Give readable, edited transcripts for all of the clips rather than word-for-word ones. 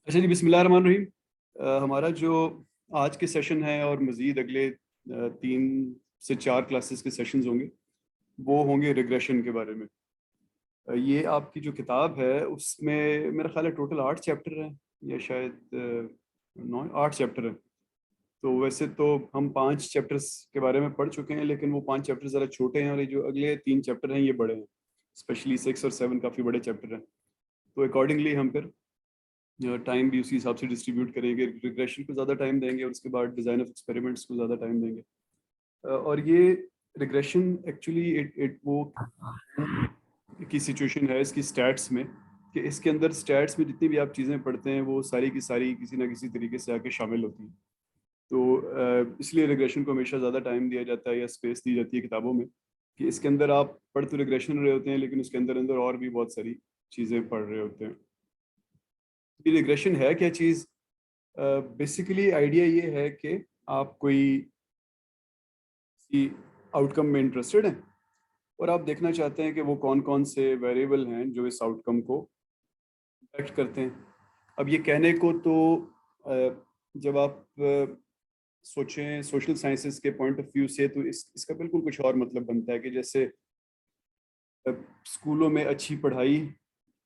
अच्छा जी, बिस्मिल्लाहिर्रहमानिर्रहीम। हमारा जो आज के सेशन है और मज़ीद अगले 3 से 4 क्लासेस के सेशंस होंगे, वो होंगे रिग्रेशन के बारे में। ये आपकी जो किताब है उसमें मेरा ख्याल है टोटल 8 चैप्टर हैं या शायद 9 8 चैप्टर हैं। तो वैसे तो हम 5 चैप्टर्स के बारे में पढ़ चुके हैं, लेकिन वो 5 चैप्टर ज़रा छोटे हैं और ये जो अगले 3 चैप्टर हैं ये बड़े हैं। स्पेशली 6 और 7 काफ़ी बड़े चैप्टर हैं। तो अकॉर्डिंगली हम फिर टाइम भी उसी हिसाब से डिस्ट्रीब्यूट करेंगे। रिग्रेशन को ज़्यादा टाइम देंगे और उसके बाद डिज़ाइन ऑफ एक्सपेरिमेंट्स को ज़्यादा टाइम देंगे। और ये रिग्रेशन एक्चुअली इट इट वो की सिचुएशन है इसकी स्टैट्स में, कि इसके अंदर स्टैट्स में जितनी भी आप चीज़ें पढ़ते हैं वो सारी की सारी किसी ना किसी तरीके से आके शामिल होती हैं। तो इसलिए रिग्रेशन को हमेशा ज़्यादा टाइम दिया जाता है या स्पेस दी जाती है किताबों में, कि इसके अंदर आप पढ़ तो रिग्रेशन रहे होते हैं लेकिन उसके अंदर अंदर और भी बहुत सारी चीज़ें पढ़ रहे होते हैं। ये रिग्रेशन है क्या चीज़? बेसिकली आइडिया ये है कि आप कोई किसी आउटकम में इंटरेस्टेड हैं और आप देखना चाहते हैं कि वो कौन कौन से वेरिएबल हैं जो इस आउटकम को इम्पैक्ट करते हैं। अब ये कहने को तो जब आप सोचें सोशल साइंसेस के पॉइंट ऑफ व्यू से, तो इसका बिल्कुल कुछ और मतलब बनता है कि जैसे स्कूलों में अच्छी पढ़ाई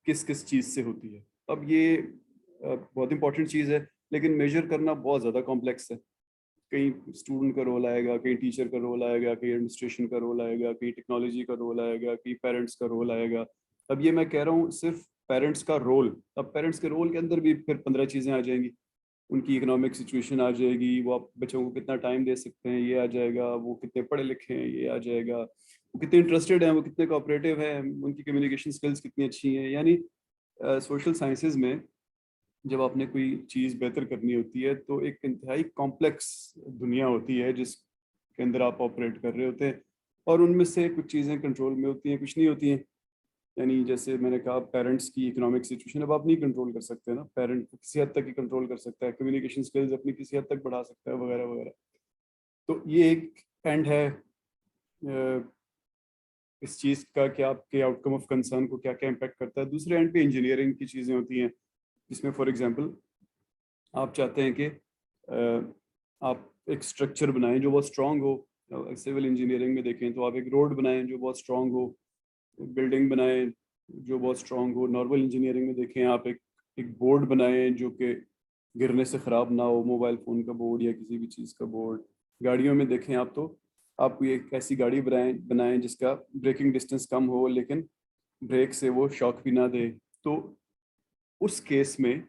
किस किस चीज़ से होती है। अब ये बहुत इंपॉर्टेंट चीज़ है, लेकिन मेजर करना बहुत ज़्यादा कॉम्प्लेक्स है। कहीं स्टूडेंट का रोल आएगा, कहीं टीचर का रोल आएगा, कहीं एडमिनिस्ट्रेशन का रोल आएगा, कहीं टेक्नोलॉजी का रोल आएगा, कहीं पेरेंट्स का रोल आएगा। अब ये मैं कह रहा हूँ सिर्फ पेरेंट्स का रोल। अब पेरेंट्स के रोल के अंदर भी फिर 15 चीज़ें आ जाएंगी। उनकी इकोनॉमिक सिचुएशन आ जाएगी, वो आप बच्चों को कितना टाइम दे सकते हैं ये आ जाएगा, वो कितने पढ़े लिखे हैं ये आ जाएगा, वो कितने इंटरेस्टेड हैं, वो कितने कोऑपरेटिव हैं, उनकी कम्युनिकेशन स्किल्स कितनी अच्छी हैं। यानी सोशल साइंसेज में जब आपने कोई चीज़ बेहतर करनी होती है तो एक इंतहाई कॉम्प्लेक्स दुनिया होती है जिसके अंदर आप ऑपरेट कर रहे होते हैं, और उनमें से कुछ चीज़ें कंट्रोल में होती हैं, कुछ नहीं होती हैं। यानी जैसे मैंने कहा, पेरेंट्स की इकोनॉमिक सिचुएशन अब आप नहीं कंट्रोल कर सकते ना, पेरेंट किसी हद तक ही कंट्रोल कर सकता है, कम्युनिकेशन स्किल्स अपनी किसी हद तक बढ़ा सकता है, वगैरह वगैरह। तो ये एक एंड है इस चीज़ का कि आपके आउटकम ऑफ कंसर्न को क्या क्या इम्पेक्ट करता है। दूसरे एंड पे इंजीनियरिंग की चीज़ें होती हैं, जिसमें फॉर एग्जांपल आप चाहते हैं कि आप एक स्ट्रक्चर बनाएं जो बहुत स्ट्रांग हो। सिविल इंजीनियरिंग में देखें तो आप एक रोड बनाएं जो बहुत स्ट्रांग हो, बिल्डिंग बनाएं जो बहुत स्ट्रांग हो। नॉर्मल इंजीनियरिंग में देखें आप एक एक बोर्ड बनाएं जो कि गिरने से ख़राब ना हो, मोबाइल फ़ोन का बोर्ड या किसी भी चीज़ का बोर्ड। गाड़ियों में देखें आप तो आप कोई एक ऐसी गाड़ी बनाएं बनाएं जिसका ब्रेकिंग डिस्टेंस कम हो लेकिन ब्रेक से वो शॉक भी ना दे। तो उस केस में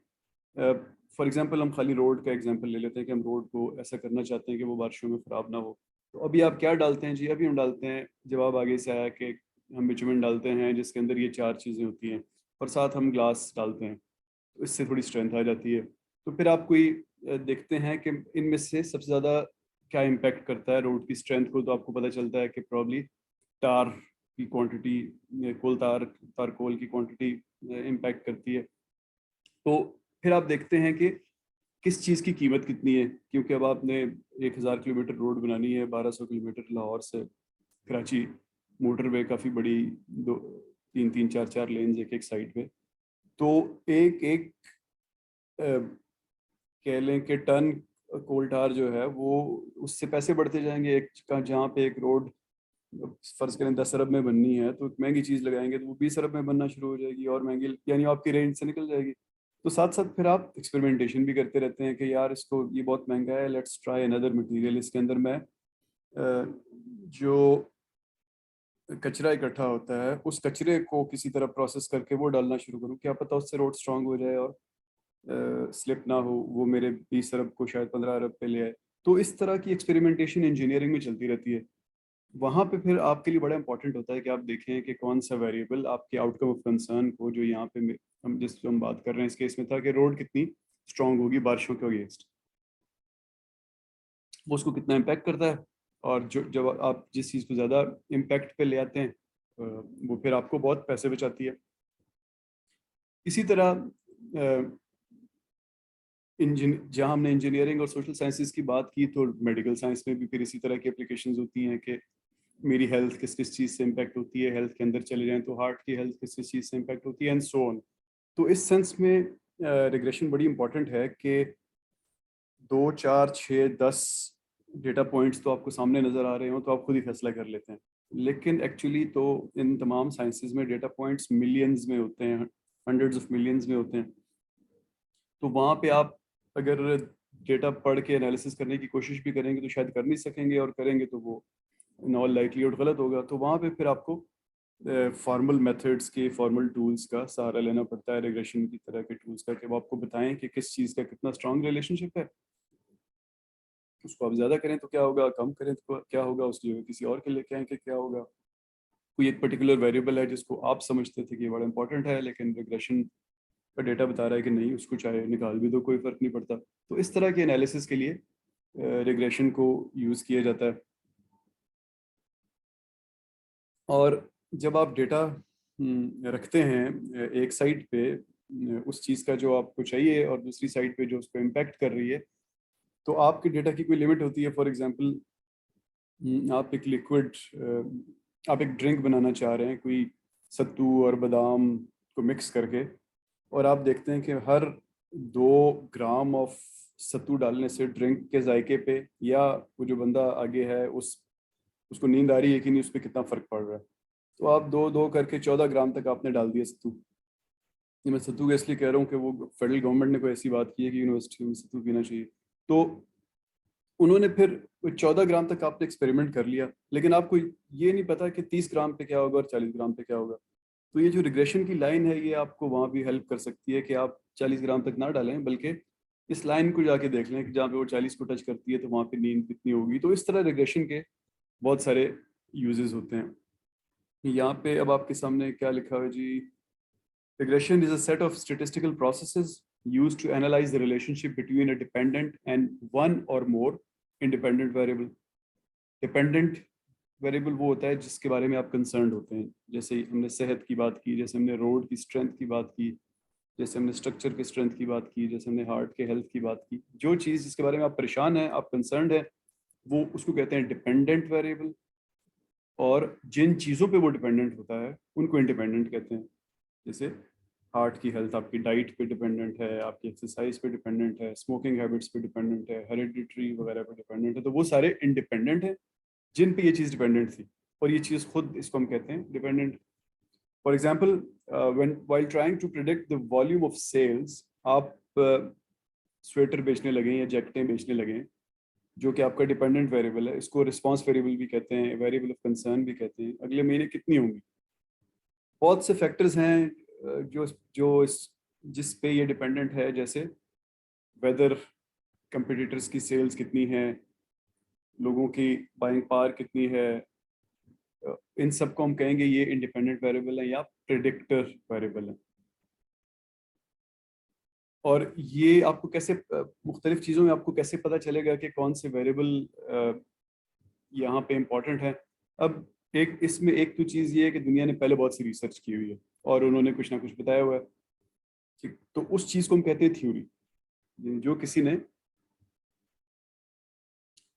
फॉर एग्जांपल हम खाली रोड का एग्जांपल ले लेते हैं कि हम रोड को ऐसा करना चाहते हैं कि वो बारिशों में ख़राब ना हो। तो अभी आप क्या डालते हैं जी? अभी हम डालते हैं, जवाब आगे से आया कि हम बिटुमेन डालते हैं जिसके अंदर ये 4 चीज़ें होती हैं, और साथ हम ग्लास डालते हैं, तो इससे थोड़ी स्ट्रेंथ आ जाती है। तो फिर आप कोई देखते हैं कि इनमें से सबसे ज़्यादा क्या इम्पेक्ट करता है रोड की स्ट्रेंथ को, तो आपको पता चलता है कि प्रॉब्ली टार की क्वांटिटी, कोल तार तारकोल की क्वांटिटी इम्पैक्ट करती है। तो फिर आप देखते हैं कि किस चीज़ की कीमत कितनी है, क्योंकि अब आपने 1000 किलोमीटर रोड बनानी है, 1200 किलोमीटर लाहौर से कराची, मोटरवे काफ़ी बड़ी, दो तीन तीन चार चार लेन्स एक एक साइड पे। तो एक एक कह लें कि टन कोल टार जो है वो उससे पैसे बढ़ते जाएंगे। एक का जहाँ पे एक रोड फर्ज करें 10 अरब में बननी है तो एक महंगी चीज़ लगाएंगे तो वो 20 अरब में बनना शुरू हो जाएगी और महंगी, यानी आपकी रेंज से निकल जाएगी। तो साथ साथ फिर आप एक्सपेरिमेंटेशन भी करते रहते हैं कि यार इसको ये बहुत महंगा है, लेट्स ट्राई अनदर मटेरियल। इसके अंदर मैं जो कचरा इकट्ठा होता है उस कचरे को किसी तरह प्रोसेस करके वो डालना शुरू करूँ, क्या पता उससे रोड स्ट्रांग हो जाए और स्लिप ना हो, वो मेरे 20 अरब को शायद 15 अरब पे ले आए। तो इस तरह की एक्सपेरिमेंटेशन इंजीनियरिंग में चलती रहती है। वहाँ पे फिर आपके लिए बड़ा इंपॉर्टेंट होता है कि आप देखें कि कौन सा वेरिएबल आपके आउटकम ऑफ कंसर्न को, जो यहाँ पे हम बात कर रहे हैं इस केस में था कि रोड कितनी स्ट्रांग होगी बारिशों के अगेंस्ट, वो उसको कितना इम्पैक्ट करता है। और जो जब आप जिस चीज़ को ज़्यादा इम्पैक्ट पे ले आते हैं वो फिर आपको बहुत पैसे बचाती है। इसी तरह इंजीन जहाँ हमने इंजीनियरिंग और सोशल साइंसेज की बात की, तो मेडिकल साइंस में भी फिर इसी तरह की एप्लीकेशंस होती हैं कि मेरी हेल्थ किस किस चीज़ से इम्पैक्ट होती है। हेल्थ के अंदर चले जाएं तो हार्ट की हेल्थ किस किस चीज़ से इम्पैक्ट होती है, एंड सो ऑन। तो इस सेंस में रिग्रेशन बड़ी इंपॉर्टेंट है कि 2, 4, 6, 10 डेटा पॉइंट्स तो आपको सामने नज़र आ रहे हो तो आप खुद ही फैसला कर लेते हैं, लेकिन एक्चुअली तो इन तमाम साइंसेस में डेटा पॉइंट्स मिलियंस में होते हैं, हंड्रेड्स ऑफ मिलियंस में होते हैं। तो वहाँ पे आप अगर डेटा पढ़ के एनालिसिस करने की कोशिश भी करेंगे तो शायद कर नहीं सकेंगे, और करेंगे तो वो इन ऑल लाइकलीहुड गलत होगा। तो वहाँ पे फिर आपको फॉर्मल मेथड्स के, फॉर्मल टूल्स का सहारा लेना पड़ता है, रिग्रेशन की तरह के टूल्स का, कि वो आपको बताएं कि किस चीज़ का कितना स्ट्रांग रिलेशनशिप है। उसको आप ज़्यादा करें तो क्या होगा, कम करें तो क्या होगा, उस जगह किसी और के लेके आएँ कि क्या होगा। कोई एक पर्टिकुलर वेरिएबल है जिसको आप समझते थे कि ये बड़ा इंपॉर्टेंट है, लेकिन रिग्रेशन का डेटा बता रहा है कि नहीं, उसको चाहे निकाल भी दो कोई फ़र्क नहीं पड़ता। तो इस तरह के एनालिसिस के लिए रिग्रेशन को यूज़ किया जाता है। और जब आप डेटा रखते हैं एक साइड पे, उस चीज़ का जो आपको चाहिए, और दूसरी साइड पे जो उसको इम्पैक्ट कर रही है, तो आपके डेटा की कोई लिमिट होती है। फॉर एग्जांपल, आप एक लिक्विड, आप एक ड्रिंक बनाना चाह रहे हैं, कोई सत्तू और बादाम को मिक्स करके, और आप देखते हैं कि हर 2 ग्राम ऑफ सत्तू डालने से ड्रिंक के जायके पे, या वो जो बंदा आगे है उसको नींद आ रही है कि नहीं, उस पर कितना फ़र्क पड़ रहा है। तो आप 2-2 करके 14 ग्राम तक आपने डाल दिया सत्तू। ये मैं सत्तू का इसलिए कह रहा हूँ कि वो फेडरल गवर्नमेंट ने कोई ऐसी बात की है कि यूनिवर्सिटी में सत्तू पीना चाहिए। तो उन्होंने फिर 14 ग्राम तक आपने एक्सपेरिमेंट कर लिया, लेकिन आपको ये नहीं पता कि 30 ग्राम पे क्या होगा और 40 ग्राम पे क्या होगा। तो ये जो रिग्रेशन की लाइन है, ये आपको वहाँ भी हेल्प कर सकती है कि आप 40 ग्राम तक ना डालें, बल्कि इस लाइन को जाके देख लें कि जहाँ पे वो 40 को टच करती है तो वहाँ पे नींद कितनी होगी। तो इस तरह रिग्रेशन के बहुत सारे यूजेस होते हैं। यहाँ पे अब आपके सामने क्या लिखा हुआ है जी? Regression is a set of statistical processes used to analyze the relationship between a dependent and one or more independent variable. Dependent variable वो होता है जिसके बारे में आप कंसर्न होते हैं, जैसे हमने सेहत की बात की, जैसे हमने रोड की स्ट्रेंथ की बात की, जैसे हमने स्ट्रक्चर की स्ट्रेंथ की बात की, जैसे हमने हार्ट के हेल्थ की बात की। जो चीज़ जिसके बारे में आप परेशान हैं, आप कंसर्न है, वो उसको कहते हैं डिपेंडेंट वेरिएबल। और जिन चीज़ों पे वो डिपेंडेंट होता है उनको इंडिपेंडेंट कहते हैं। जैसे हार्ट की हेल्थ आपकी डाइट पे डिपेंडेंट है, आपकी एक्सरसाइज पे डिपेंडेंट है, स्मोकिंग हैबिट्स पे डिपेंडेंट है, हेरिडिटरी वगैरह पे डिपेंडेंट है। तो वो सारे इंडिपेंडेंट हैं जिन पे ये चीज़ डिपेंडेंट थी, और ये चीज़ खुद, इसको हम कहते हैं dependent. For example, when while trying to predict the volume of sales, आप स्वेटर बेचने लगे या जैकेटें बेचने लगे, जो कि आपका डिपेंडेंट वेरिएबल है, इसको रिस्पॉन्स वेरिएबल भी कहते हैं, वेरिएबल ऑफ कंसर्न भी कहते हैं। अगले महीने कितनी होंगी, बहुत से फैक्टर्स हैं जो जो इस जिस पे ये डिपेंडेंट है, जैसे वेदर, कंपटीटर्स की सेल्स कितनी है, लोगों की बाइंग पावर कितनी है। इन सब को हम कहेंगे ये इंडिपेंडेंट वेरिएबल है या प्रिडिक्टर वेरिएबल है। और ये आपको कैसे, मुख्तलिफ चीज़ों में आपको कैसे पता चलेगा कि कौन से वेरिएबल यहाँ पे इम्पोर्टेंट है। अब एक इसमें एक तो चीज़ ये है कि दुनिया ने पहले बहुत सी रिसर्च की हुई है और उन्होंने कुछ ना कुछ बताया हुआ है, ठीक। तो उस चीज़ को हम कहते हैं थ्योरी। जो किसी ने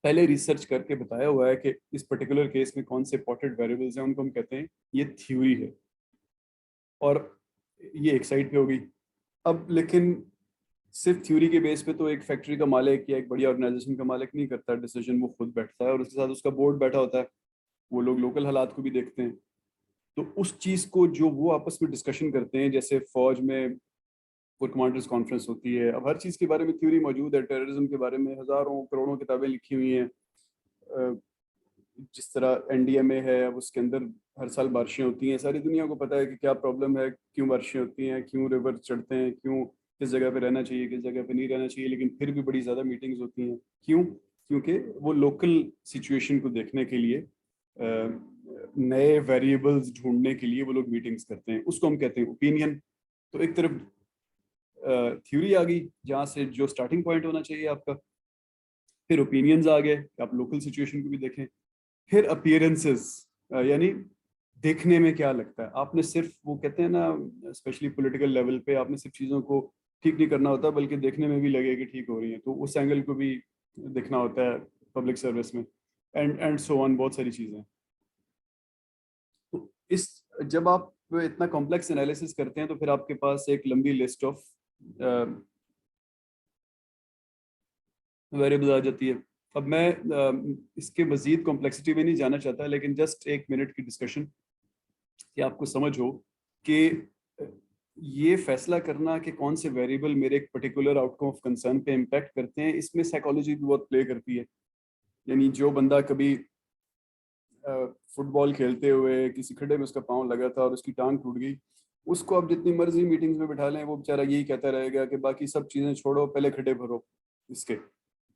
पहले रिसर्च करके बताया हुआ है कि इस पर्टिकुलर केस में कौन से इंपॉर्टेंट वेरिएबल्स हैं, उनको हम कहते हैं ये थ्योरी है। और ये एक साइड पे होगी। अब लेकिन सिर्फ थ्योरी के बेस पे तो एक फैक्ट्री का मालिक या एक बड़ी ऑर्गेनाइजेशन का मालिक नहीं करता डिसीजन, वो खुद बैठता है और उसके साथ उसका बोर्ड बैठा होता है। वो लोग लोकल हालात को भी देखते हैं। तो उस चीज़ को जो वो आपस में डिस्कशन करते हैं, जैसे फौज में कोर कमांडर्स कॉन्फ्रेंस होती है, अब हर चीज़ के बारे में थ्योरी मौजूद है। टेररिज्म के बारे में हज़ारों करोड़ों किताबें लिखी हुई हैं। जिस तरह एनडीएमए है, अब उसके अंदर हर साल बारिशें होती हैं, सारी दुनिया को पता है कि क्या प्रॉब्लम है, क्यों बारिशें होती हैं, क्यों रिवर चढ़ते हैं, क्यों किस जगह पे रहना चाहिए, किस जगह पे नहीं रहना चाहिए, लेकिन फिर भी बड़ी ज़्यादा मीटिंग्स होती हैं। क्यों? क्योंकि वो लोकल सिचुएशन को देखने के लिए, नए वेरिएबल्स ढूंढने के लिए वो लोग मीटिंग्स करते हैं। उसको हम कहते हैं ओपिनियन। तो एक तरफ थ्योरी आ गई जहाँ से जो स्टार्टिंग पॉइंट होना चाहिए आपका, फिर ओपिनियंस आ गए कि आप लोकल सिचुएशन को भी देखें, फिर अपीयरेंसेस, यानी देखने में क्या लगता है। आपने सिर्फ, वो कहते हैं ना, स्पेशली पॉलिटिकल लेवल पे आपने सिर्फ चीज़ों को ठीक नहीं करना होता, बल्कि देखने में भी लगे कि ठीक हो रही है, तो उस एंगल को भी देखना होता है पब्लिक सर्विस में, एंड सो ऑन, बहुत सारी चीज़ें। तो इस जब आप इतना कॉम्प्लेक्स एनालिसिस करते हैं तो फिर आपके पास एक लंबी लिस्ट ऑफ वेरिएबल आ जाती है। अब मैं इसके मजीद कॉम्प्लेक्सिटी में नहीं जाना चाहता, लेकिन जस्ट 1 मिनट की डिस्कशन कि आपको समझ हो कि ये फैसला करना कि कौन से वेरिएबल मेरे एक पर्टिकुलर आउटकम ऑफ कंसर्न पे इम्पैक्ट करते हैं, इसमें साइकोलॉजी भी बहुत प्ले करती है। यानी जो बंदा कभी फुटबॉल खेलते हुए किसी खड्डे में उसका पाँव लगा था और उसकी टांग टूट गई, उसको आप जितनी मर्जी मीटिंग्स में बिठा लें, वो बेचारा यही कहता रहेगा कि बाकी सब चीज़ें छोड़ो, पहले खड्डे भरो इसके।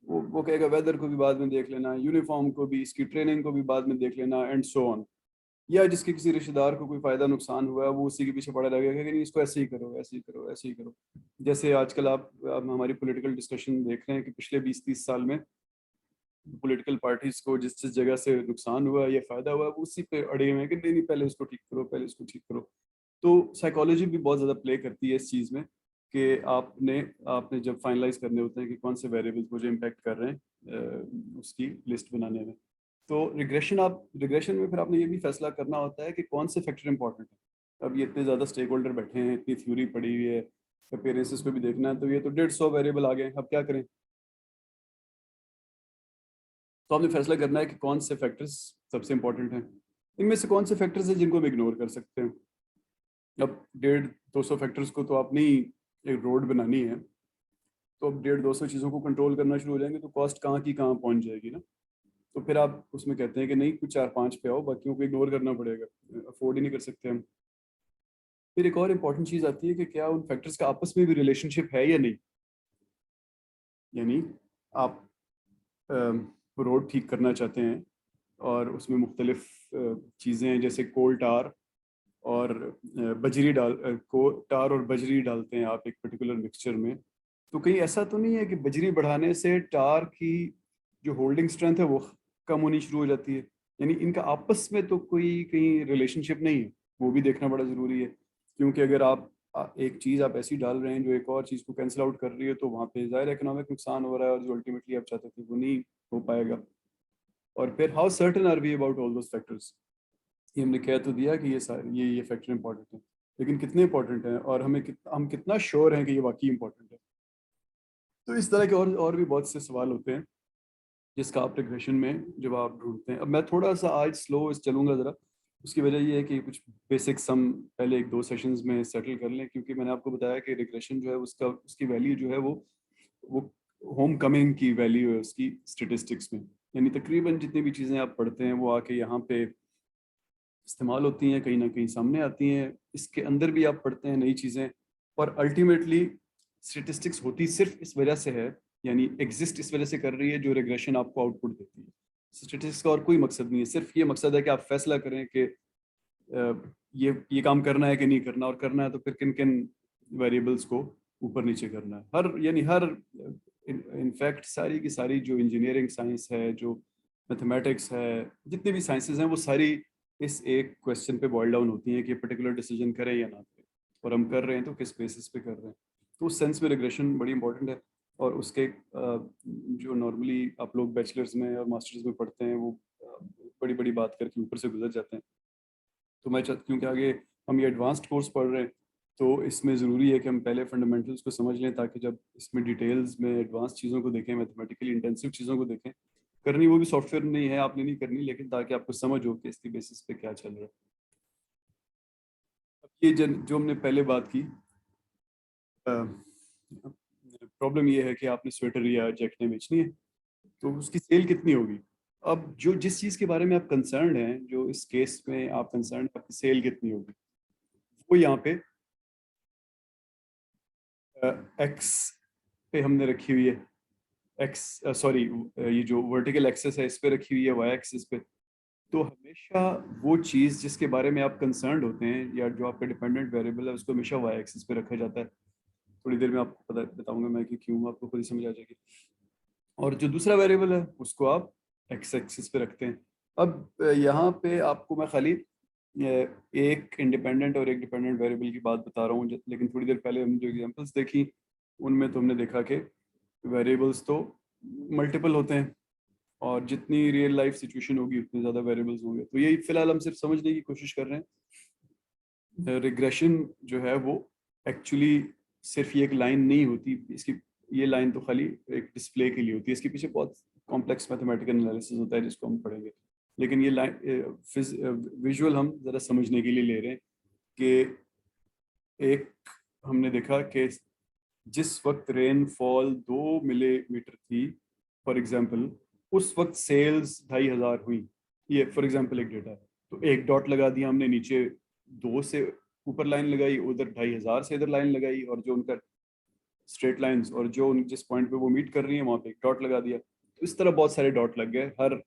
वो कहेगा वेदर को भी बाद में देख लेना, यूनिफॉर्म को भी, इसकी ट्रेनिंग को भी बाद में देख लेना, एंड सो ऑन। या जिसके किसी रिश्तेदार को कोई फायदा नुकसान हुआ है, वो उसी के पीछे पड़ा रहेगा कि नहीं इसको ऐसे ही करो, ऐसे ही करो, ऐसे ही करो। जैसे आजकल आप हमारी पॉलिटिकल डिस्कशन देख रहे हैं कि पिछले 20-30 साल में पॉलिटिकल पार्टीज को जिस जिस जगह से नुकसान हुआ या फायदा हुआ, वो उसी पे अड़े हुए हैं कि नहीं नहीं पहले इसको ठीक करो, पहले इसको ठीक करो। तो साइकोलॉजी भी बहुत ज़्यादा प्ले करती है इस चीज़ में कि आपने आपने जब फाइनलाइज करने होते हैं कि कौन से वेरिएबल्स मुझे इम्पेक्ट कर रहे हैं उसकी लिस्ट बनाने में। तो रिग्रेशन में फिर आपने ये भी फैसला करना होता है कि कौन से फैक्टर इंपॉर्टेंट है। अब ये इतने ज़्यादा स्टेक होल्डर बैठे हैं, इतनी थ्योरी पड़ी हुई है, अपेयरेंसेस को भी देखना है, तो ये तो 150 वेरिएबल आ गए, अब क्या करें। तो आपने फैसला करना है कि कौन से फैक्टर्स सबसे इंपॉर्टेंट हैं। इनमें से कौन से फैक्टर्स हैं जिनको हम इग्नोर कर सकते हैं। अब 150-200 फैक्टर्स को तो आपने ही एक रोड बनानी है, तो अब 150-200 चीज़ों को कंट्रोल करना शुरू हो जाएंगे तो कॉस्ट कहाँ की कहाँ पहुँच जाएगी ना। तो फिर आप उसमें कहते हैं कि नहीं कुछ 4-5 पे आओ, बाकियों को इग्नोर करना पड़ेगा, अफोर्ड ही नहीं कर सकते हम। फिर एक और इम्पॉर्टेंट चीज़ आती है कि क्या उन फैक्टर्स का आपस में भी रिलेशनशिप है या नहीं। यानी आप रोड ठीक करना चाहते हैं और उसमें मुख्तलिफ चीज़ें हैं, जैसे कोल टार और टार और बजरी डालते हैं आप एक पर्टिकुलर मिक्सचर में। तो कहीं ऐसा तो नहीं है कि बजरी बढ़ाने से टार की जो होल्डिंग स्ट्रेंथ है वो कम होनी शुरू हो जाती है। यानी इनका आपस में तो कोई कहीं रिलेशनशिप नहीं है, वो भी देखना बड़ा ज़रूरी है। क्योंकि अगर आप एक चीज़ आप ऐसी डाल रहे हैं जो एक और चीज़ को कैंसिल आउट कर रही है, तो वहाँ पे ज़ाहिर इकोनॉमिक नुकसान हो रहा है और जो अल्टीमेटली आप चाहते थे वो नहीं हो पाएगा। और फिर how certain are we about all those factors. ये हमने कह तो दिया कि ये सारे ये फैक्टर इंपॉर्टेंट है, लेकिन कितने इंपॉर्टेंट हैं और हम कितना श्योर हैं कि ये वाकई इंपॉर्टेंट है। तो इस तरह के और भी बहुत से सवाल होते हैं जिसका आप रिग्रेशन में जवाब ढूंढते हैं। अब मैं थोड़ा सा आज स्लो चलूंगा ज़रा, उसकी वजह ये है कि कुछ बेसिक्स हम पहले 1-2 सेशंस में सेटल कर लें, क्योंकि मैंने आपको बताया कि रिग्रेशन जो है उसकी वैल्यू जो है वो होम कमिंग की वैल्यू है उसकी स्टेटिस्टिक्स में। यानी तकरीबन जितनी भी चीज़ें आप पढ़ते हैं वो आके यहाँ पे इस्तेमाल होती हैं, कहीं ना कहीं सामने आती हैं। इसके अंदर भी आप पढ़ते हैं नई चीज़ें, और अल्टीमेटली स्टेटिस्टिक्स होती सिर्फ इस वजह से है, यानी एग्जिस्ट इस वजह से कर रही है जो रिग्रेशन आपको आउटपुट देती है। स्टेटिस्टिक्स का और कोई मकसद नहीं है, सिर्फ ये मकसद है कि आप फैसला करें कि ये काम करना है कि नहीं करना, और करना है तो फिर किन किन वेरिएबल्स को ऊपर नीचे करना है। हर इनफैक्ट सारी की सारी जो इंजीनियरिंग साइंस है, जो मैथमेटिक्स है, जितनी भी साइंसेज हैं, वो सारी इस एक क्वेश्चन पे बॉयल डाउन होती हैं कि पर्टिकुलर डिसीजन करें या ना करें, और हम कर रहे हैं तो किस बेसिस पे कर रहे हैं। तो उस सेंस में रिग्रेशन बड़ी इंपॉर्टेंट है। और उसके जो नॉर्मली आप लोग बैचलर्स में और मास्टर्स में पढ़ते हैं वो बड़ी बड़ी बात करके ऊपर से गुजर जाते हैं। तो मैं चाहती हूँ कि आगे हम ये एडवांस्ड कोर्स पढ़ रहे हैं, तो इसमें ज़रूरी है कि हम पहले फंडामेंटल्स को समझ लें, ताकि जब इसमें डिटेल्स में एडवांस चीज़ों को देखें, मैथमेटिकली इंटेंसिव चीज़ों को देखें, करनी वो भी सॉफ्टवेयर नहीं है, आपने नहीं करनी, लेकिन ताकि आपको समझ हो कि इसकी बेसिस पे क्या चल रहा है। अब ये जो हमने पहले बात की, प्रॉब्लम ये है कि आपने स्वेटर या जैकेटें बेचनी है, तो उसकी सेल कितनी होगी। अब जो जिस चीज़ के बारे में आप कंसर्न हैं, जो इस केस में आप कंसर्न, आपकी सेल कितनी होगी, वो यहाँ पे एक्स पे हमने रखी हुई है। एक्स सॉरी, ये जो वर्टिकल एक्सेस है इस पे रखी हुई है वाई एक्सिस पे। तो हमेशा वो चीज़ जिसके बारे में आप कंसर्न होते हैं या जो आपका डिपेंडेंट वेरिएबल है, उसको हमेशा वाई एक्सिस पे रखा जाता है। थोड़ी देर में आपको बताऊंगा मैं कि क्यों, आपको खुद ही समझ आ जाएगी। और जो दूसरा वेरिएबल है उसको आप एक्स एक्सिस पे रखते हैं। अब यहाँ पे आपको मैं खाली एक इंडिपेंडेंट और एक डिपेंडेंट वेरिएबल की बात बता रहा हूँ, लेकिन थोड़ी देर पहले हमने जो एग्जांपल्स देखी उनमें तो हमने देखा कि वेरिएबल्स तो मल्टीपल होते हैं, और जितनी रियल लाइफ सिचुएशन होगी उतने ज़्यादा वेरिएबल्स होंगे। तो यही फिलहाल हम सिर्फ समझने की कोशिश कर रहे हैं। रिग्रेशन जो है वो एक्चुअली सिर्फ ये एक लाइन नहीं होती, इसकी ये लाइन तो खाली एक डिस्प्ले के लिए होती है, इसके पीछे बहुत कॉम्प्लेक्स मैथमेटिकल एनालिसिस होता है जिसको हम पढ़ेंगे। लेकिन ये लाइन विजुअल हम ज़रा समझने के लिए ले रहे हैं कि एक हमने देखा कि जिस वक्त रेनफॉल 2 मिलीमीटर थी फॉर एग्जांपल, उस वक्त सेल्स 2500 हुई। ये फॉर एग्जांपल एक डेटा है, तो एक डॉट लगा दिया हमने नीचे, 2 से ऊपर लाइन लगाई, उधर 2500 से इधर लाइन लगाई, और जो उनका स्ट्रेट लाइंस और जो जिस पॉइंट पे वो मीट कर रही है वहाँ पे एक डॉट लगा दिया। तो इस तरह बहुत सारे डॉट लग गए हर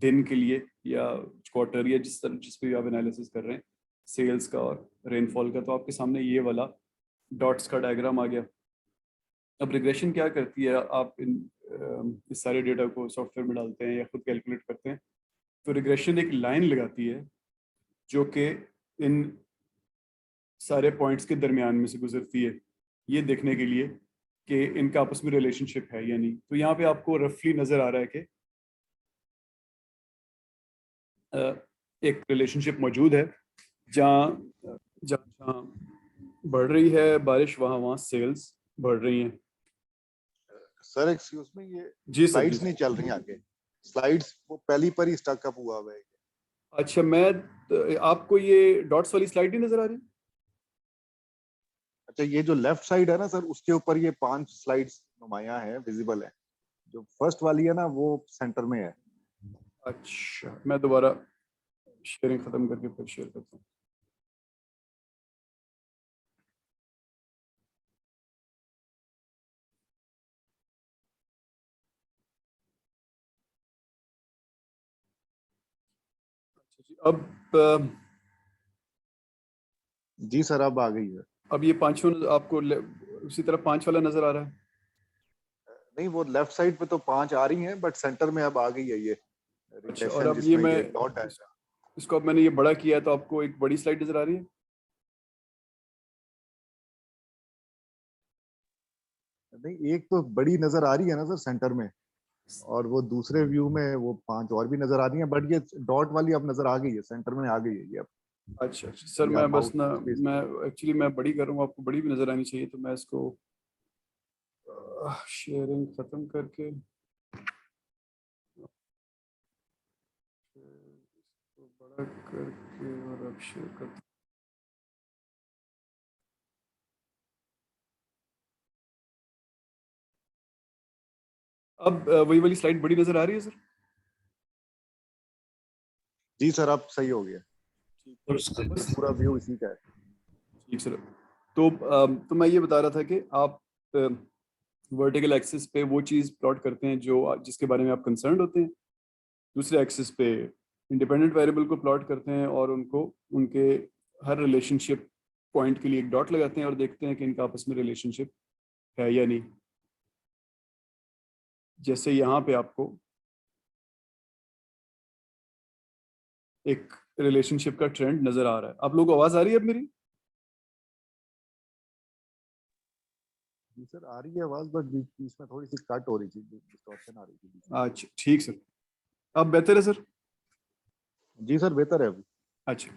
दिन के लिए या क्वार्टर या जिस पे भी आप एनालिसिस कर रहे हैं सेल्स का और रेनफॉल का। तो आपके सामने ये वाला डॉट्स का डायग्राम आ गया। अब रिग्रेशन क्या करती है, आप इस सारे डेटा को सॉफ्टवेयर में डालते हैं या खुद कैलकुलेट करते हैं, तो रिग्रेशन एक लाइन लगाती है जो कि इन सारे पॉइंट्स के दरमियान में से गुजरती है, ये देखने के लिए कि इनका आपस में रिलेशनशिप है या नहीं। तो यहाँ पे आपको रफली नजर आ रहा है कि एक रिलेशनशिप मौजूद है, जहाँ जहाँ बढ़ रही है बारिश वहाँ वहाँ सेल्स बढ़ रही हैं। सर एक्सक्यूज मी, ये जी सर, स्लाइड्स नहीं चल रही आगे, स्लाइड्स वो पहली पर ही स्टक अप हुआ हुआ है। अच्छा, आपको ये डॉट्स वाली स्लाइड नहीं नजर आ रही? अच्छा, ये जो लेफ्ट साइड है ना सर, उसके ऊपर ये 5 स्लाइड्स नुमाया है, विजिबल है। जो फर्स्ट वाली है ना वो सेंटर में है। अच्छा, मैं दोबारा शेयरिंग खत्म करके फिर शेयर करता हूँ। अब जी सर, अब आ गई है। अब ये पांचों आपको उसी तरह 5 वाला नजर आ रहा है? नहीं, वो लेफ्ट साइड पे तो 5 आ रही हैं, बट सेंटर में अब आ गई है ये अच्छा, और रिग्रेशन, अब ये जिसमें मैं ये डॉट है। इसको अब मैंने ये बड़ा किया है तो आपको एक बड़ी स्लाइड नजर आ रही है? नहीं, एक तो बड़ी नजर आ रही है ना सर सेंटर में, और वो दूसरे व्यू में वो 5 और भी नजर आ रही हैं, बट ये डॉट वाली अब नजर आ गई है, सेंटर में आ गई है ये अब। अच्छा अच्छा सर, या मैं बस माउस ना, स्पेस। मैं एक्चुअली मैं बड़ी कर रहा हूँ, आपको बड़ी भी नजर आनी चाहिए, तो मैं इसको शेयरिंग खत्म करके इसको बड़ा करके और अब शेयर करता हूँ। अब वही वाली स्लाइड बड़ी नजर आ रही है सर? जी सर, अब सही हो गया, बस पूरा व्यू इसी का है। ठीक सर। तो मैं ये बता रहा था कि आप वर्टिकल एक्सिस पे वो चीज़ प्लॉट करते हैं जो जिसके बारे में आप कंसर्न होते हैं, दूसरे एक्सिस पे इंडिपेंडेंट वेरिएबल को प्लॉट करते हैं और उनको उनके हर रिलेशनशिप पॉइंट के लिए एक डॉट लगाते हैं और देखते हैं कि इनका आपस में रिलेशनशिप है या नहीं। जैसे यहाँ पे आपको एक रिलेशनशिप का ट्रेंड नजर आ रहा है। आप लोगों को आवाज आ रही है अब मेरी? जी सर, आ रही है आवाज, बट बीच बीच में थोड़ी सी कट हो रही थी, डिस्टॉर्शन आ रही थी बीच में। अच्छा ठीक सर, अब बेहतर है सर? जी सर, बेहतर है अभी। अच्छा,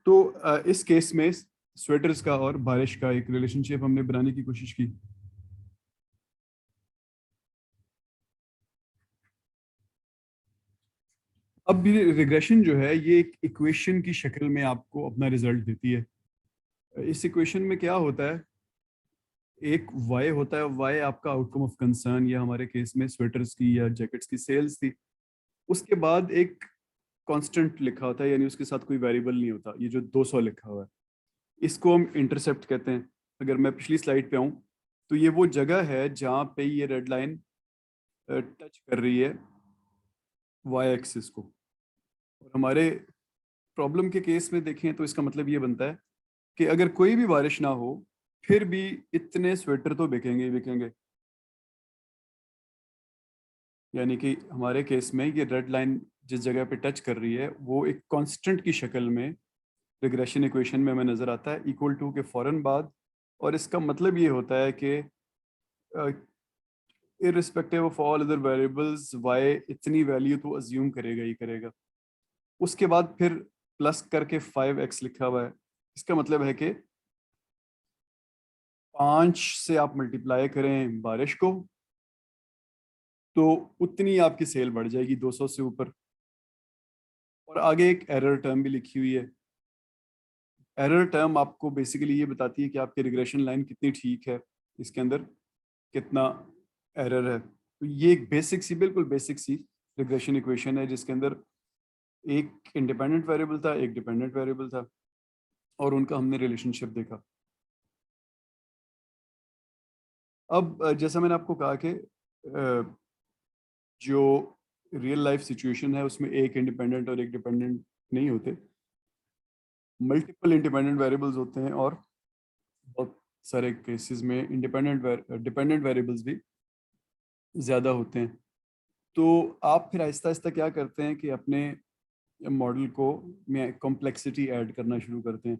तो इस केस में स्वेटर्स का और बारिश का एक रिलेशनशिप हमने बनाने की कोशिश की। अब भी रिग्रेशन जो है ये एक इक्वेशन की शक्ल में आपको अपना रिजल्ट देती है। इस इक्वेशन में क्या होता है, एक y होता है, y आपका आउटकम ऑफ कंसर्न, या हमारे केस में स्वेटर्स की या जैकेट्स की सेल्स थी। उसके बाद एक कांस्टेंट लिखा होता है, यानी उसके साथ कोई वेरिएबल नहीं होता, ये जो 200 लिखा हुआ है इसको हम इंटरसेप्ट कहते हैं। अगर मैं पिछली स्लाइड पे आऊँ तो ये वो जगह है जहाँ पे ये रेड लाइन टच कर रही है वाई एक्सिस को। और हमारे प्रॉब्लम के केस में देखें तो इसका मतलब ये बनता है कि अगर कोई भी बारिश ना हो फिर भी इतने स्वेटर तो बिकेंगे ही बिकेंगे। यानी कि हमारे केस में ये रेड लाइन जिस जगह पे टच कर रही है वो एक कांस्टेंट की शक्ल में रिग्रेशन इक्वेशन में हमें नजर आता है इक्वल टू के फौरन बाद। और इसका मतलब ये होता है कि irrespective of all other variables y इतनी वैल्यू तो अज्यूम करेगा ही करेगा। उसके बाद फिर प्लस करके 5x लिखा हुआ है, इसका मतलब है कि 5 से आप मल्टीप्लाई करें बारिश को, तो उतनी आपकी सेल बढ़ जाएगी 200 से ऊपर। और आगे एक एरर टर्म भी लिखी हुई है। एरर टर्म आपको बेसिकली ये बताती है कि आपकी रिग्रेशन लाइन कितनी ठीक है, इसके अंदर कितना एरर है। तो ये एक बेसिक सी, बिल्कुल बेसिक सी रिग्रेशन इक्वेशन है, जिसके अंदर एक इंडिपेंडेंट वेरिएबल था, एक डिपेंडेंट वेरिएबल था, और उनका हमने रिलेशनशिप देखा। अब जैसा मैंने आपको कहा कि जो रियल लाइफ सिचुएशन है उसमें एक इंडिपेंडेंट और एक डिपेंडेंट नहीं होते, मल्टीपल इंडिपेंडेंट वेरिएबल्स होते हैं, और बहुत सारे केसेस में डिपेंडेंट वेरिएबल्स भी ज़्यादा होते हैं। तो आप फिर आहिस्ता आहिस्ता क्या करते हैं कि अपने मॉडल को में कॉम्प्लेक्सिटी ऐड करना शुरू करते हैं।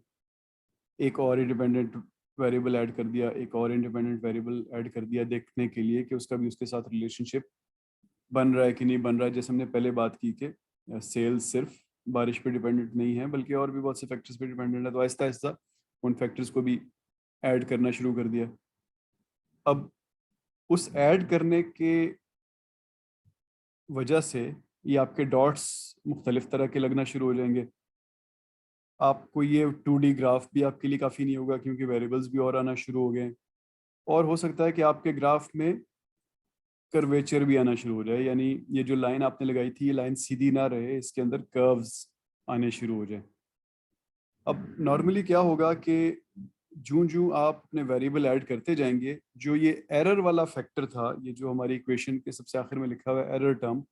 एक और इंडिपेंडेंट वेरिएबल ऐड कर दिया, एक और इंडिपेंडेंट वेरिएबल ऐड कर दिया, देखने के लिए कि उसका भी उसके साथ रिलेशनशिप बन रहा है कि नहीं बन रहा है। जैसे हमने पहले बात की कि सेल्स सिर्फ बारिश पे डिपेंडेंट नहीं है, बल्कि और भी बहुत से फैक्टर्स पे डिपेंडेंट है। तो आहिस्ता आहिस्ता उन फैक्टर्स को भी ऐड करना शुरू कर दिया। अब उस ऐड करने के वजह से ये आपके डॉट्स मुख्तलिफ तरह के लगना शुरू हो जाएंगे। आपको ये 2D ग्राफ भी आपके लिए काफ़ी नहीं होगा, क्योंकि वेरिएबल्स भी और आना शुरू हो गए। और हो सकता है कि आपके ग्राफ में कर्वेचर भी आना शुरू हो जाए, यानी ये जो लाइन आपने लगाई थी ये लाइन सीधी ना रहे, इसके अंदर कर्व्स आने शुरू हो जाए। अब नॉर्मली क्या होगा कि जूं जूं आप अपने वेरिएबल ऐड करते जाएंगे, जो ये एरर वाला फैक्टर था, ये जो हमारी इक्वेशन के सबसे आखिर में लिखा हुआ है एरर टर्म,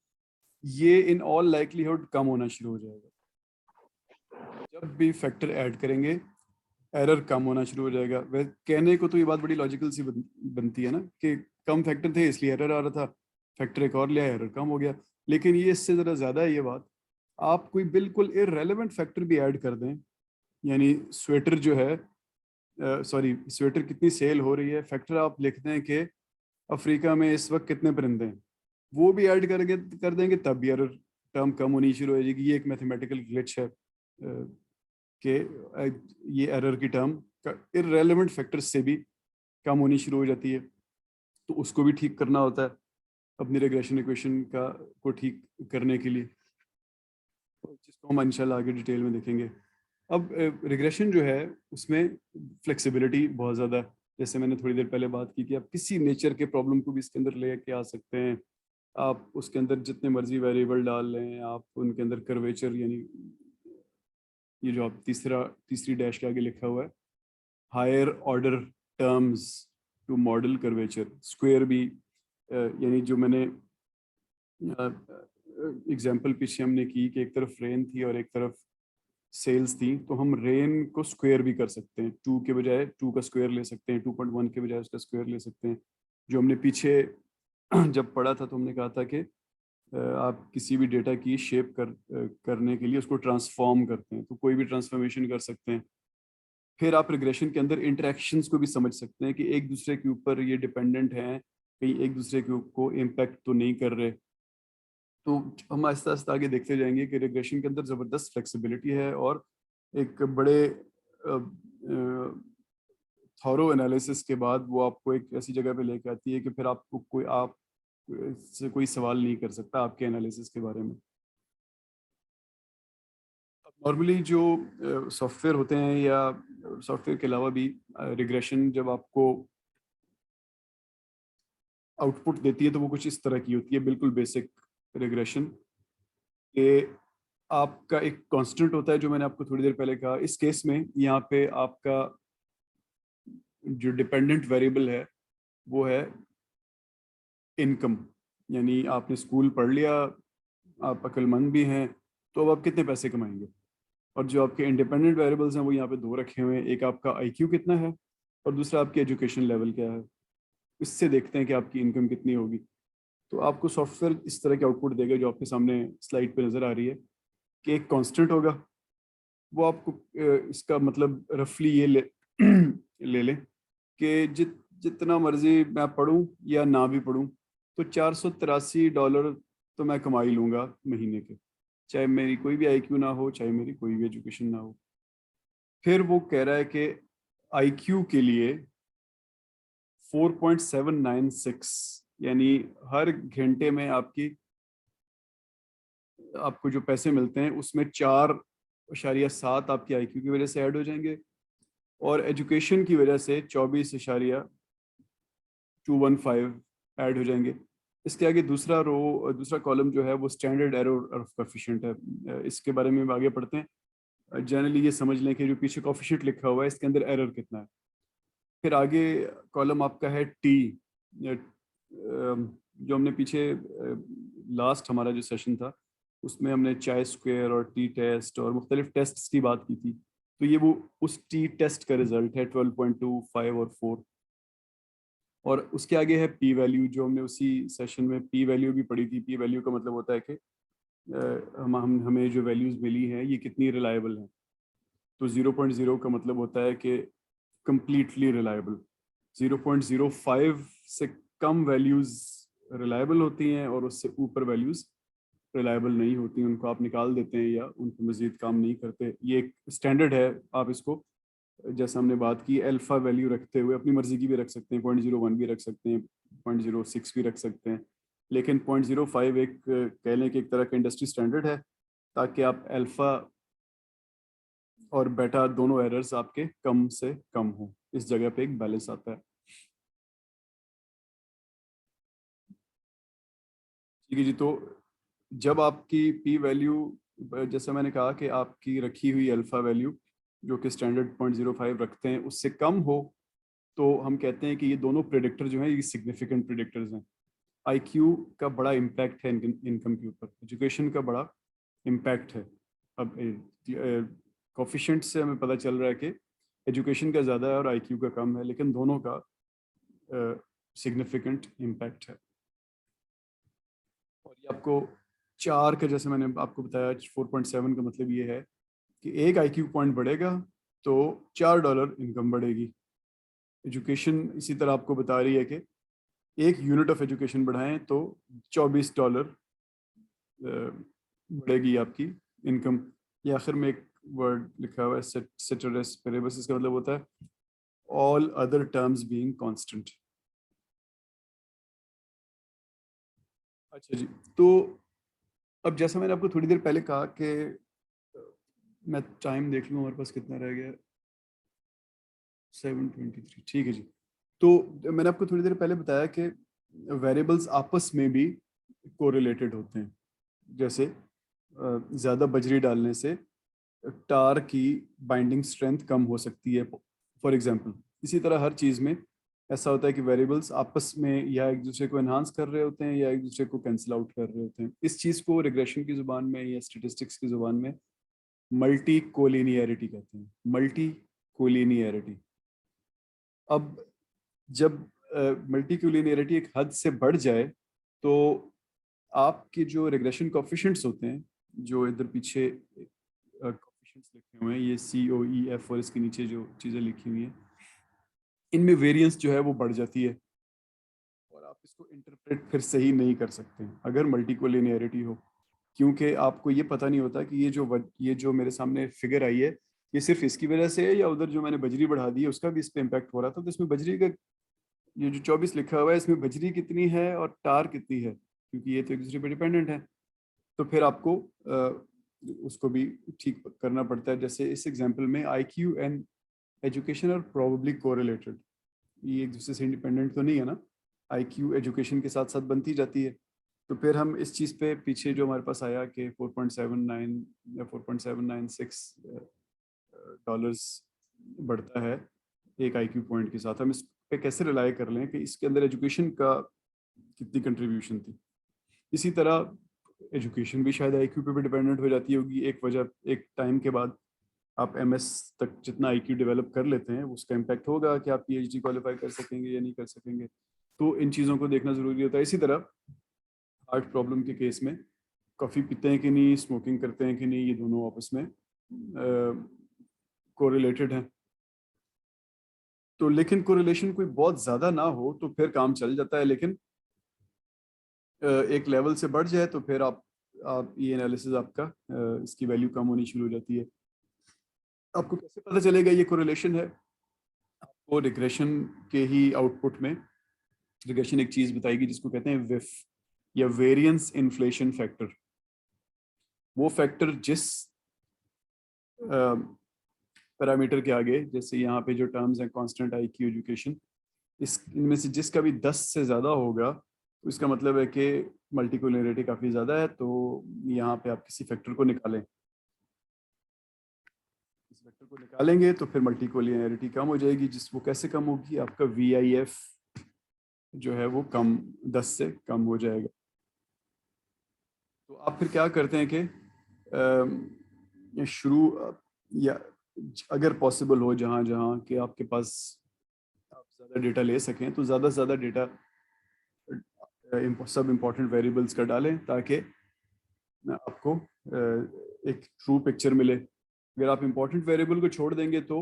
ये इन ऑल लाइकलीहुड कम होना शुरू हो जाएगा। जब भी फैक्टर ऐड करेंगे एरर कम होना शुरू हो जाएगा। वह कहने को तो ये बात बड़ी लॉजिकल सी बनती है ना, कि कम फैक्टर थे इसलिए एरर आ रहा था, फैक्टर एक और लिया एरर कम हो गया। लेकिन ये इससे ज़रा ज़्यादा है ये बात। आप कोई बिल्कुल इररेलेवेंट फैक्टर भी ऐड कर दें, यानी स्वेटर जो है, सॉरी स्वेटर कितनी सेल हो रही है, फैक्टर आप लिख दें कि अफ्रीका में इस वक्त कितने परिंदे हैं, वो भी ऐड कर देंगे, तब भी एरर टर्म कम होनी शुरू हो जाएगी। ये एक मैथमेटिकल ग्लिच है कि ये एरर की टर्म इररेलेवेंट फैक्टर्स से भी कम होनी शुरू हो जाती है। तो उसको भी ठीक करना होता है अपनी रिग्रेशन इक्वेशन का को ठीक करने के लिए, जिसको हम इंशाल्लाह आगे डिटेल में देखेंगे। अब रिग्रेशन जो है उसमें फ्लेक्सिबिलिटी बहुत ज़्यादा है। जैसे मैंने थोड़ी देर पहले बात की कि आप किसी नेचर के प्रॉब्लम को भी इसके अंदर ले के आ सकते हैं। आप उसके अंदर जितने मर्जी वेरिएबल डाल लें, आप उनके अंदर कर्वेचर, यानी ये जो आप तीसरी डैश के आगे लिखा हुआ है, higher order terms to model curvature, square भी, यानी जो मैंने एग्जांपल पीछे हमने की कि एक तरफ रेन थी और एक तरफ सेल्स थी, तो हम रेन को स्क्वायर भी कर सकते हैं। 2 के बजाय 2 का स्क्वायर ले सकते हैं, 2.1 के बजाय उसका स्क्वायर ले सकते हैं। जो हमने पीछे जब पढ़ा था तो हमने कहा था कि आप किसी भी डेटा की शेप करने के लिए उसको ट्रांसफॉर्म करते हैं, तो कोई भी ट्रांसफॉर्मेशन कर सकते हैं। फिर आप रिग्रेशन के अंदर इंटरेक्शंस को भी समझ सकते हैं कि एक दूसरे के ऊपर ये डिपेंडेंट हैं, कहीं एक दूसरे को इम्पैक्ट तो नहीं कर रहे। तो हम आहिस्ता आहिस्ता आगे देखते जाएंगे कि रिग्रेशन के अंदर ज़बरदस्त फ्लेक्सिबिलिटी है, और एक बड़े थॉरो एनालिसिस के बाद वो आपको एक ऐसी जगह पे लेके आती है कि फिर आपको आप से कोई सवाल नहीं कर सकता आपके एनालिसिस के बारे में। नॉर्मली जो सॉफ्टवेयर होते हैं या सॉफ्टवेयर के अलावा भी रिग्रेशन जब आपको आउटपुट देती है तो वो कुछ इस तरह की होती है, बिल्कुल बेसिक रिग्रेशन, कि आपका एक कांस्टेंट होता है, जो मैंने आपको थोड़ी देर पहले कहा। इस केस में यहाँ पे आपका जो डिपेंडेंट वेरिएबल है वो है इनकम, यानी आपने स्कूल पढ़ लिया, आप अक्लमंद भी हैं, तो अब आप कितने पैसे कमाएंगे। और जो आपके इंडिपेंडेंट वेरिएबल्स हैं वो यहाँ पे 2 रखे हुए हैं, एक आपका आईक्यू कितना है और दूसरा आपकी एजुकेशन लेवल क्या है। इससे देखते हैं कि आपकी इनकम कितनी होगी। तो आपको सॉफ्टवेयर इस तरह के आउटपुट देगा जो आपके सामने स्लाइड पे नज़र आ रही है, कि एक कांस्टेंट होगा, वो आपको इसका मतलब रफली ये ले लें कि जितना मर्जी मैं पढूं या ना भी पढूं, तो $483 तो मैं कमा ही लूंगा महीने के, चाहे मेरी कोई भी आईक्यू ना हो, चाहे मेरी कोई भी एजुकेशन ना हो। फिर वो कह रहा है कि आईक्यू के लिए 4.796, यानी हर घंटे में आपको जो पैसे मिलते हैं उसमें 4.7 आपकी आईक्यू की वजह से ऐड हो जाएंगे, और एजुकेशन की वजह से 24.215 ऐड हो जाएंगे। इसके आगे दूसरा कॉलम जो है वो स्टैंडर्ड एरर ऑफ कोएफिशिएंट है। इसके बारे में आगे पढ़ते हैं। जनरली ये समझ लें कि जो पीछे कोएफिशिएंट लिखा हुआ है इसके अंदर एरर कितना है। फिर आगे कॉलम आपका है टी, जो हमने पीछे लास्ट हमारा जो सेशन था उसमें हमने चाय स्क्वायर और टी टेस्ट और मुख्तलिफ टेस्ट्स की बात की थी। तो ये वो उस टी टेस्ट का रिजल्ट है 12.2, 5 और 4। और उसके आगे है पी वैल्यू, जो हमने उसी सेशन में पी वैल्यू भी पढ़ी थी। पी वैल्यू का मतलब होता है कि हमें जो वैल्यूज मिली हैं ये कितनी रिलायबल हैं। तो 0.0 का मतलब होता है कि कंप्लीटली रिलायबल। 0.05 से कम वैल्यूज रिलायबल होती हैं और उससे ऊपर वैल्यूज रिलायबल नहीं होती, उनको आप निकाल देते हैं या उन पर मजीद काम नहीं करते। ये एक स्टैंडर्ड है। आप इसको, जैसे हमने बात की, अल्फा वैल्यू रखते हुए अपनी मर्जी की भी रख सकते हैं, 0.01 भी रख सकते हैं, 0.06 भी रख सकते हैं, लेकिन 0.05 एक कह लें कि एक तरह का इंडस्ट्री स्टैंडर्ड है, ताकि आप अल्फा और बेटा दोनों एरर्स आपके कम से कम हो। इस जगह पे एक बैलेंस आता है। ठीक है जी। तो जब आपकी पी वैल्यू, जैसे मैंने कहा कि आपकी रखी हुई अल्फा वैल्यू जो कि स्टैंडर्ड 0.05 रखते हैं उससे कम हो, तो हम कहते हैं कि ये दोनों प्रेडिक्टर जो हैं ये सिग्निफिकेंट प्रेडिक्टर्स हैं। आईक्यू का बड़ा इम्पैक्ट है इनकम के ऊपर, एजुकेशन का बड़ा इम्पैक्ट है। अब कोफिशिएंट से हमें पता चल रहा है कि एजुकेशन का ज़्यादा है और आईक्यू का कम है, लेकिन दोनों का सिग्निफिकेंट इम्पैक्ट है। और ये आपको 4 का, जैसे मैंने आपको बताया, 4.7 का मतलब ये है कि एक आईक्यू पॉइंट बढ़ेगा तो $4 इनकम बढ़ेगी। एजुकेशन इसी तरह आपको बता रही है कि एक यूनिट ऑफ एजुकेशन बढ़ाएं तो $24 बढ़ेगी आपकी इनकम। ये आखिर में एक वर्ड लिखा हुआ है सेटरेस पेरेबस, इसका मतलब होता है all other terms being constant. अच्छा जी। तो अब जैसा मैंने आपको थोड़ी देर पहले कहा कि मैं टाइम देख लूँ हमारे पास कितना रह गया, 7:23। ठीक है जी। तो मैंने आपको थोड़ी देर पहले बताया कि वेरिएबल्स आपस में भी कोरिलेटेड होते हैं। जैसे ज़्यादा बजरी डालने से टार की बाइंडिंग स्ट्रेंथ कम हो सकती है, फॉर एग्जांपल। इसी तरह हर चीज़ में ऐसा होता है कि वेरिएबल्स आपस में या एक दूसरे को एनहांस कर रहे होते हैं या एक दूसरे को कैंसिल आउट कर रहे होते हैं। इस चीज़ को रिग्रेशन की ज़ुबान में या स्टेटिस्टिक्स की ज़ुबान में मल्टी कोलिनियरिटी कहते हैं। Multi collinearity. अब जब मल्टी कोलिनियरिटी एक हद से बढ़ जाए तो आपके जो रिग्रेशन कोफिशिएंट्स होते हैं, जो इधर पीछे कोफिशिएंट्स लिखे हुए हैं, ये COEF और इसके नीचे जो चीज़ें लिखी हुई हैं, इनमें वेरिएंस जो है वो बढ़ जाती है और आप इसको इंटरप्रेट फिर सही नहीं कर सकते अगर मल्टी कोलिनियरिटी हो, क्योंकि आपको ये पता नहीं होता कि ये जो मेरे सामने फिगर आई है ये सिर्फ इसकी वजह से है या उधर जो मैंने बजरी बढ़ा दी है उसका भी इस पे इम्पैक्ट हो रहा था। तो इसमें बजरी का ये जो 24 लिखा हुआ है इसमें बजरी कितनी है और टार कितनी है, क्योंकि ये तो एक दूसरे पर डिपेंडेंट है। तो फिर आपको उसको भी ठीक करना पड़ता है। जैसे इस एग्जांपल में IQ and education are probably correlated. ये एक दूसरे से इंडिपेंडेंट तो नहीं है ना, आईक्यू एजुकेशन के साथ साथ बनती जाती है। तो फिर हम इस चीज़ पे पीछे जो हमारे पास आया कि 4.79 या 4.796 डॉलर्स बढ़ता है एक आईक्यू पॉइंट के साथ, हम इस पे कैसे रिलाई कर लें कि इसके अंदर एजुकेशन का कितनी कंट्रीब्यूशन थी। इसी तरह एजुकेशन भी शायद आईक्यू पे भी डिपेंडेंट हो जाती होगी एक वजह, एक टाइम के बाद आप MS तक जितना आईक्यू डेवलप कर लेते हैं उसका इम्पैक्ट होगा कि आप PhD क्वालिफाई कर सकेंगे या नहीं कर सकेंगे। तो इन चीज़ों को देखना ज़रूरी होता है। इसी तरह हार्ट प्रॉब्लम के केस में कॉफ़ी पीते हैं कि नहीं, स्मोकिंग करते हैं कि नहीं, ये दोनों आपस में कोरिलेटेड हैं। तो लेकिन कोरिलेशन कोई बहुत ज़्यादा ना हो तो फिर काम चल जाता है, लेकिन एक लेवल से बढ़ जाए तो फिर आप ये एनालिसिस आपका इसकी वैल्यू कम होनी शुरू हो जाती है। आपको कैसे पता चलेगा ये कोरिलेशन है? वो रिग्रेशन के ही आउटपुट में रिग्रेशन एक चीज बताएगी जिसको कहते हैं विफ या वेरिएंस इन्फ्लेशन फैक्टर। वो फैक्टर जिस पैरामीटर के आगे, जैसे यहाँ पे जो टर्म्स हैं कांस्टेंट, IQ, एजुकेशन, इस इनमें से जिसका भी 10 से ज़्यादा होगा तो इसका मतलब है कि मल्टीकोलिनियरिटी काफ़ी ज़्यादा है। तो यहाँ पे आप किसी फैक्टर को निकालें, इस फैक्टर को निकालेंगे तो फिर मल्टीकोलिनियरिटी कम हो जाएगी। वो कैसे कम होगी? आपका VIF जो है वो 10 से कम हो जाएगा। तो आप फिर क्या करते हैं कि या अगर पॉसिबल हो जहाँ जहाँ कि आपके पास आप ज़्यादा डेटा ले सकें तो ज़्यादा से ज़्यादा डेटा सब इम्पोर्टेंट वेरिएबल्स का डालें ताकि आपको एक ट्रू पिक्चर मिले। अगर आप इम्पोर्टेंट वेरिएबल को छोड़ देंगे तो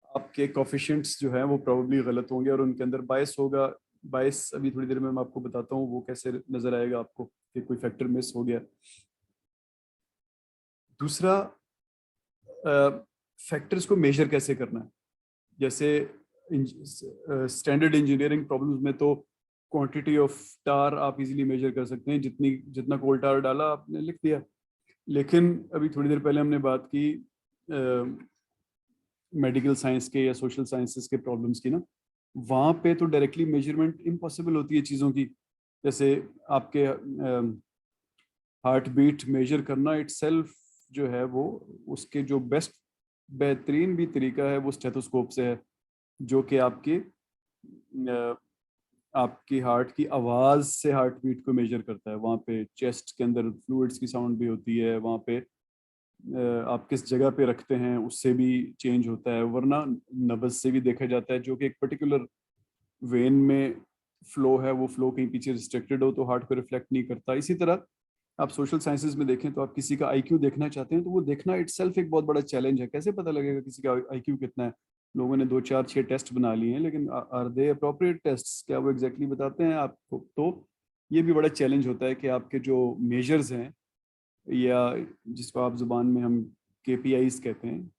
आपके कोफिशिएंट्स जो हैं वो प्रोबेबली गलत होंगे और उनके अंदर बायस होगा। बायस अभी थोड़ी देर में मैं आपको बताता हूँ वो कैसे नज़र आएगा आपको कि कोई फैक्टर मिस हो गया। दूसरा, फैक्टर्स को मेजर कैसे करना है। जैसे स्टैंडर्ड इंजीनियरिंग प्रॉब्लम्स में तो क्वांटिटी ऑफ टार आप इजीली मेजर कर सकते हैं, जितना कोल टार डाला आपने लिख दिया। लेकिन अभी थोड़ी देर पहले हमने बात की मेडिकल साइंस के या सोशल साइंसेस के प्रॉब्लम्स की ना, वहाँ पे तो डायरेक्टली मेजरमेंट इम्पॉसिबल होती है चीज़ों की। जैसे आपके हार्ट बीट मेजर करना इटसेल्फ जो है वो उसके जो बेहतरीन भी तरीका है वो स्टेथोस्कोप से है, जो कि आपकी हार्ट की आवाज़ से हार्ट बीट को मेजर करता है। वहाँ पे चेस्ट के अंदर फ्लूइड्स की साउंड भी होती है, वहाँ पे आप किस जगह पे रखते हैं उससे भी चेंज होता है, वरना नब्ज़ से भी देखा जाता है, जो कि एक पर्टिकुलर वेन में फ्लो है, वो फ्लो कहीं पीछे रिस्ट्रिक्टेड हो तो हार्ट को रिफ्लेक्ट नहीं करता। इसी तरह आप सोशल साइंसेज में देखें तो आप किसी का IQ देखना चाहते हैं तो वो देखना इटसेल्फ एक बहुत बड़ा चैलेंज है। कैसे पता लगेगा किसी का IQ कितना है? लोगों ने 2 4 6 टेस्ट बना लिए हैं, लेकिन आर दे अप्रोप्रिएट टेस्ट्स? क्या वो एग्जैक्टली बताते हैं आपको? तो ये भी बड़ा चैलेंज होता है कि आपके जो मेजर्स हैं या जिसको आप जुबान में हम KPIs कहते हैं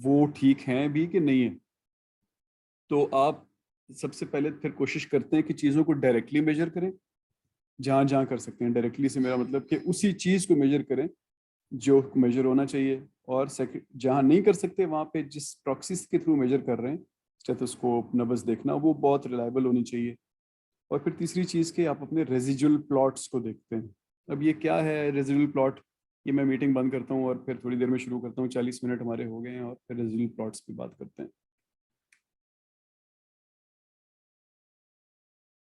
वो ठीक हैं भी कि नहीं है। तो आप सबसे पहले फिर कोशिश करते हैं कि चीज़ों को डायरेक्टली मेजर करें जहाँ जहाँ कर सकते हैं। डायरेक्टली से मेरा मतलब कि उसी चीज़ को मेजर करें जो मेजर होना चाहिए, और सेकंड जहाँ नहीं कर सकते वहाँ पे जिस प्रॉक्सीज के थ्रू मेजर कर रहे हैं, स्टेथोस्कोप, नब्ज़ देखना, वो बहुत रिलायबल होनी चाहिए। और फिर तीसरी चीज़ के आप अपने रेजिजुअल प्लॉट्स को देखते हैं। अब ये क्या है रेजिजुअल प्लॉट? ये मैं मीटिंग बंद करता हूँ और फिर थोड़ी देर में शुरू करता हूँ। 40 मिनट हमारे हो गए हैं और फिर रेजिजुअल प्लॉट्स पे बात करते हैं।